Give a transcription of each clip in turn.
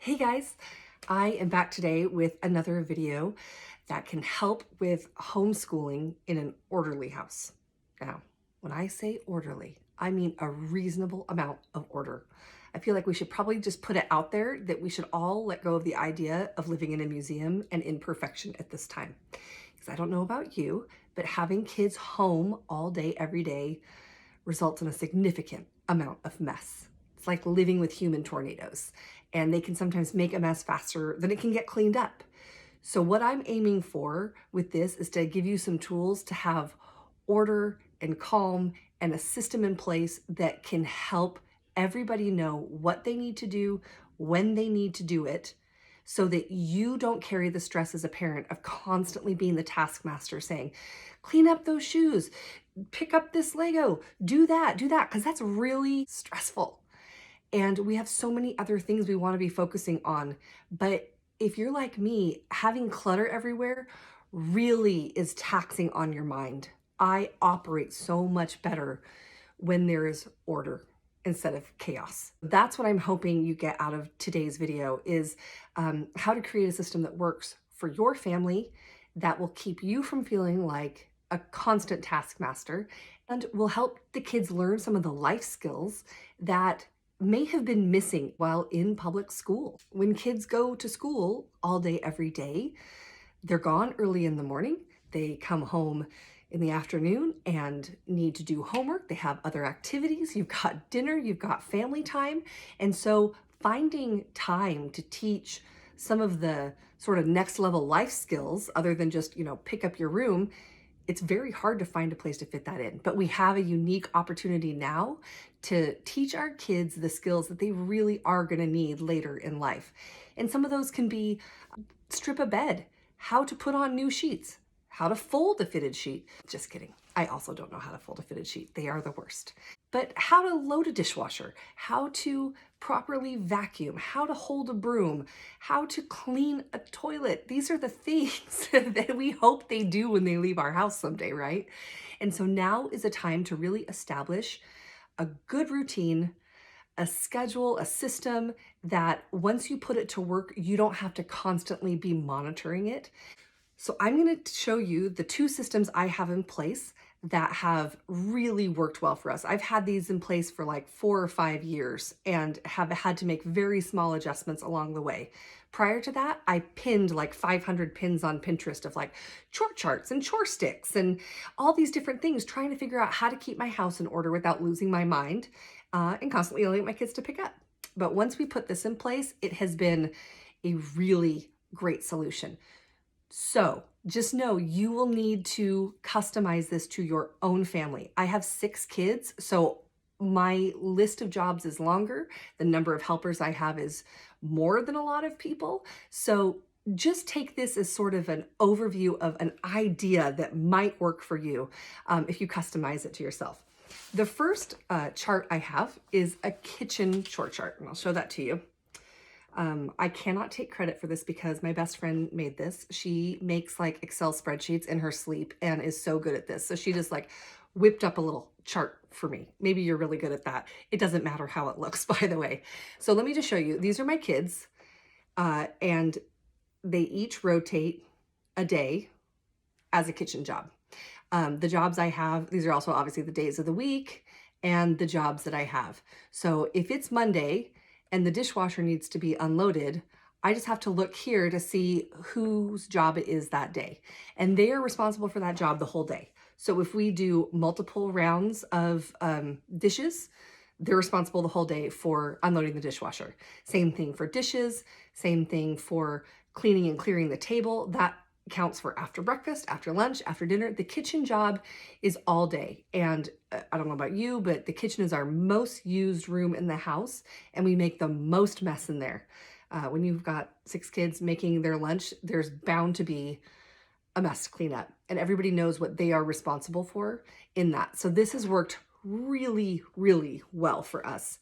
Hey guys, I am back today with another video that can help with homeschooling in an orderly house. Now, when I say orderly, I mean a reasonable amount of order. I feel like we should probably just put it out there that we should all let go of the idea of living in a museum and imperfection at this time. Because I don't know about you, but having kids home all day, every day results in a significant amount of mess. It's like living with human tornadoes, and they can sometimes make a mess faster than it can get cleaned up. So what I'm aiming for with this is to give you some tools to have order and calm and a system in place that can help everybody know what they need to do, when they need to do it, so that you don't carry the stress as a parent of constantly being the taskmaster saying, clean up those shoes, pick up this Lego, do that, because that's really stressful. And we have so many other things we want to be focusing on. But if you're like me, having clutter everywhere really is taxing on your mind. I operate so much better when there is order instead of chaos. That's what I'm hoping you get out of today's video is how to create a system that works for your family that will keep you from feeling like a constant taskmaster and will help the kids learn some of the life skills that may have been missing while in public school. When kids go to school all day, every day, they're gone early in the morning. They come home in the afternoon and need to do homework. They have other activities. You've got dinner, you've got family time. And so finding time to teach some of the sort of next level life skills, other than just, pick up your room, it's very hard to find a place to fit that in. But we have a unique opportunity now to teach our kids the skills that they really are going to need later in life. And some of those can be strip a bed, how to put on new sheets, how to fold a fitted sheet. Just kidding. I also don't know how to fold a fitted sheet. They are the worst. But how to load a dishwasher, how to properly vacuum, how to hold a broom, how to clean a toilet. These are the things that we hope they do when they leave our house someday, right? And so now is a time to really establish a good routine, a schedule, a system that once you put it to work, you don't have to constantly be monitoring it. So I'm going to show you the two systems I have in place that have really worked well for us. I've had these in place for like 4 or 5 years and have had to make very small adjustments along the way. Prior to that, I pinned like 500 pins on Pinterest of like chore charts and chore sticks and all these different things, trying to figure out how to keep my house in order without losing my mind and constantly yelling at my kids to pick up. But once we put this in place, it has been a really great solution. So just know you will need to customize this to your own family. I have 6 kids, so my list of jobs is longer. The number of helpers I have is more than a lot of people. So just take this as sort of an overview of an idea that might work for you if you customize it to yourself. The first chart I have is a kitchen chore chart, and I'll show that to you. I cannot take credit for this because my best friend made this. She makes like Excel spreadsheets in her sleep and is so good at this. So she just like whipped up a little chart for me. Maybe you're really good at that. It doesn't matter how it looks, by the way. So let me just show you. These are my kids, and they each rotate a day as a kitchen job. The jobs I have, these are also obviously the days of the week and the jobs that I have. So if it's Monday and the dishwasher needs to be unloaded, I just have to look here to see whose job it is that day. And they are responsible for that job the whole day. So if we do multiple rounds of dishes, they're responsible the whole day for unloading the dishwasher. Same thing for dishes, same thing for cleaning and clearing the table. That counts for after breakfast, after lunch, after dinner. The kitchen job is all day. And I don't know about you, but the kitchen is our most used room in the house, and we make the most mess in there. When you've got 6 kids making their lunch, there's bound to be a mess to clean up, and everybody knows what they are responsible for in that. So this has worked really, really well for us.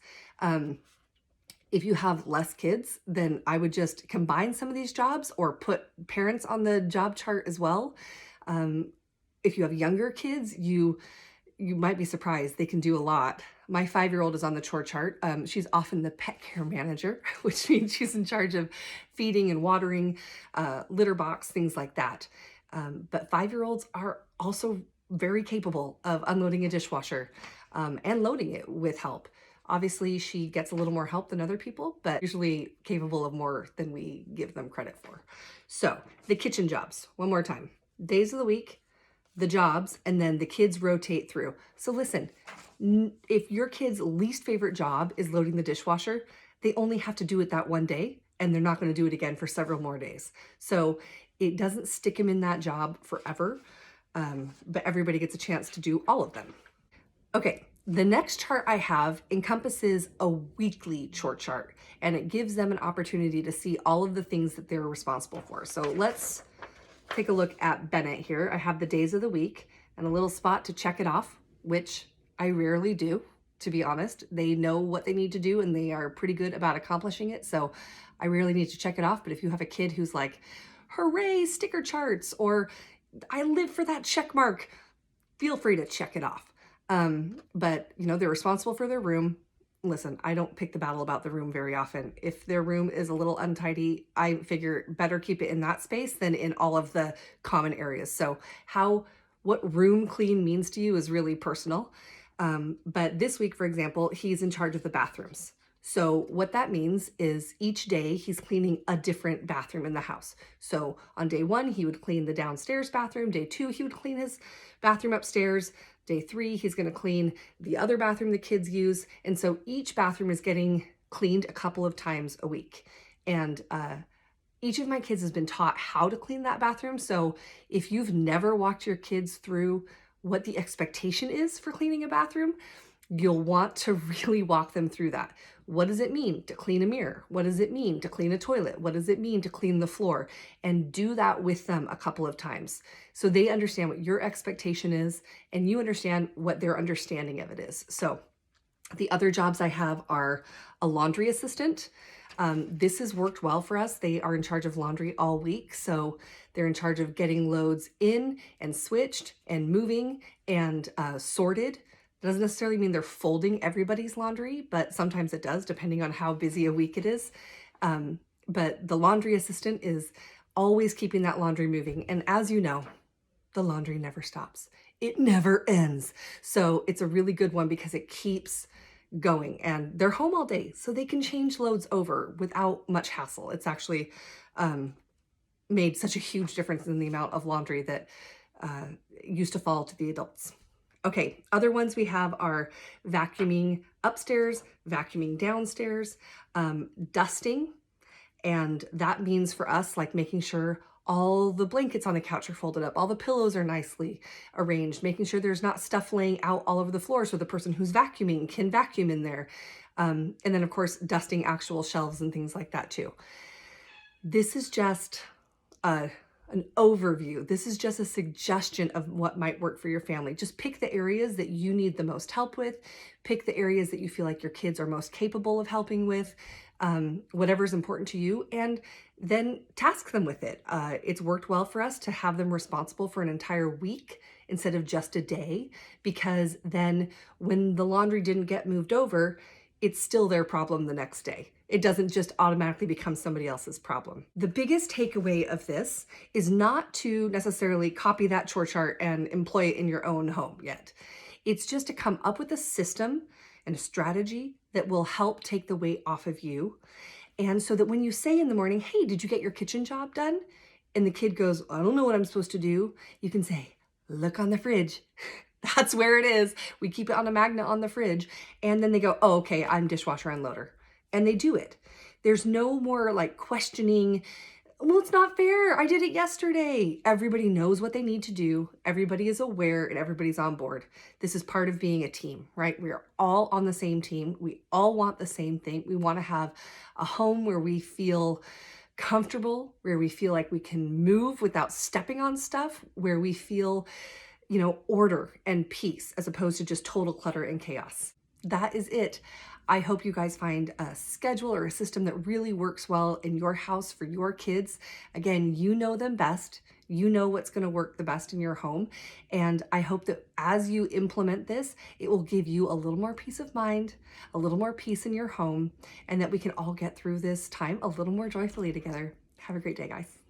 If you have less kids, then I would just combine some of these jobs or put parents on the job chart as well. If you have younger kids, you you might be surprised, they can do a lot. My 5-year-old is on the chore chart. She's often the pet care manager, which means she's in charge of feeding and watering, litter box, things like that. But 5-year-olds are also very capable of unloading a dishwasher and loading it with help. Obviously, she gets a little more help than other people, but usually capable of more than we give them credit for. So the kitchen jobs, one more time. Days of the week, the jobs, and then the kids rotate through. So listen, if your kid's least favorite job is loading the dishwasher, they only have to do it that one day, and they're not going to do it again for several more days. So it doesn't stick them in that job forever, but everybody gets a chance to do all of them. Okay, the next chart I have encompasses a weekly chore chart, and it gives them an opportunity to see all of the things that they're responsible for. So let's take a look at Bennett here. I have the days of the week and a little spot to check it off, which I rarely do, to be honest. They know what they need to do and they are pretty good about accomplishing it. So I rarely need to check it off. But if you have a kid who's like, hooray, sticker charts, or I live for that check mark, feel free to check it off. But you know, they're responsible for their room. Listen, I don't pick the battle about the room very often. If their room is a little untidy, I figure better keep it in that space than in all of the common areas. So what room clean means to you is really personal. But this week, for example, he's in charge of the bathrooms. So what that means is each day he's cleaning a different bathroom in the house. So on day 1, he would clean the downstairs bathroom. Day 2, he would clean his bathroom upstairs. Day 3, he's going to clean the other bathroom the kids use. And so each bathroom is getting cleaned a couple of times a week. And each of my kids has been taught how to clean that bathroom. So if you've never walked your kids through what the expectation is for cleaning a bathroom, you'll want to really walk them through that. What does it mean to clean a mirror? What does it mean to clean a toilet? What does it mean to clean the floor? And do that with them a couple of times so they understand what your expectation is and you understand what their understanding of it is. So the other jobs I have are a laundry assistant. This has worked well for us. They are in charge of laundry all week. So they're in charge of getting loads in and switched and moving and sorted. Doesn't necessarily mean they're folding everybody's laundry, but sometimes it does, depending on how busy a week it is. But the laundry assistant is always keeping that laundry moving. And as you know, the laundry never stops. It never ends. So it's a really good one because it keeps going, and they're home all day, so they can change loads over without much hassle. It's actually made such a huge difference in the amount of laundry that used to fall to the adults. Okay, other ones we have are vacuuming upstairs, vacuuming downstairs, dusting, and that means for us like making sure all the blankets on the couch are folded up, all the pillows are nicely arranged, making sure there's not stuff laying out all over the floor so the person who's vacuuming can vacuum in there. And then of course, dusting actual shelves and things like that too. This is just an overview. This is just a suggestion of what might work for your family. Just pick the areas that you need the most help with. Pick the areas that you feel like your kids are most capable of helping with, whatever's important to you, and then task them with it. It's worked well for us to have them responsible for an entire week instead of just a day, because then when the laundry didn't get moved over, it's still their problem the next day. It doesn't just automatically become somebody else's problem. The biggest takeaway of this is not to necessarily copy that chore chart and employ it in your own home yet. It's just to come up with a system and a strategy that will help take the weight off of you. And so that when you say in the morning, hey, did you get your kitchen job done? And the kid goes, I don't know what I'm supposed to do. You can say, look on the fridge. That's where it is. We keep it on a magnet on the fridge. And then they go, oh, okay, I'm dishwasher unloader. And they do it. There's no more like questioning, well, it's not fair. I did it yesterday. Everybody knows what they need to do. Everybody is aware and everybody's on board. This is part of being a team, right? We are all on the same team. We all want the same thing. We want to have a home where we feel comfortable, where we feel like we can move without stepping on stuff, where we feel, order and peace as opposed to just total clutter and chaos. That is it. I hope you guys find a schedule or a system that really works well in your house for your kids. Again, you know them best. You know what's going to work the best in your home. And I hope that as you implement this, it will give you a little more peace of mind, a little more peace in your home, and that we can all get through this time a little more joyfully together. Have a great day, guys.